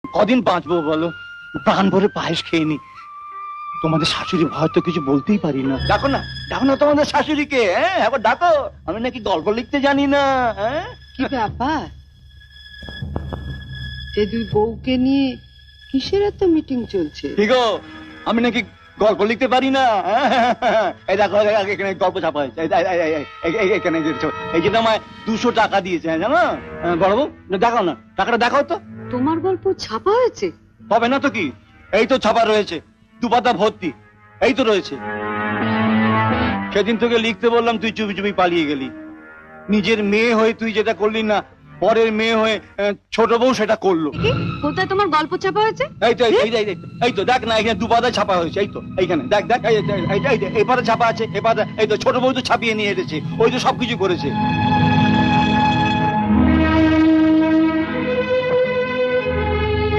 কদিন বাঁচবো বলো? প্রাণ ভরে পায়েস খেয়ে নি। তোমাদের শাশুড়ি ভয় তো কিছু বলতেই পারি না। ডাকো না, ডাকো না তোমাদের শাশুড়িকে। হ্যাঁ একবার ডাকো, আমি নাকি গল্প লিখতে জানি না। হ্যাঁ কি ব্যাপার? যে দুই বউকে নিয়ে কিসের এত মিটিং চলছে? ঠিক, আমি নাকি গল্প লিখতে পারি না। এই দেখো এখানে গল্প ছাপা হয়েছে। এখানে এই যে আমায় 200 টাকা দিয়েছে, জানো বড় বউ? দেখাও না, টাকাটা দেখাও তো। তোমার গল্প ছাপা হয়েছে? হবে না তো কি, এই তো ছাপা রয়েছে, 2 পাতা ভর্তি, এই তো রয়েছে। সেদিন তোকে লিখতে বললাম, তুই চুপি চুপি পালিয়ে গেলি। নিজের মেয়ে হয়ে তুই যেটা করলি না, পরের মেয়ে হয়ে ছোট বউ সেটা করলো। কোথায় তোমার গল্প ছাপা হয়েছে? এই তো এই তো দেখ না, এখানে 2 পাতা ছাপা হয়েছে। এই তো এইখানে দেখ দেখ, এই পাতা ছাপা আছে, এই পাতা। এই তো ছোট বউ তো ছাপিয়ে নিয়ে এসেছে, ওই তো সবকিছু করেছে।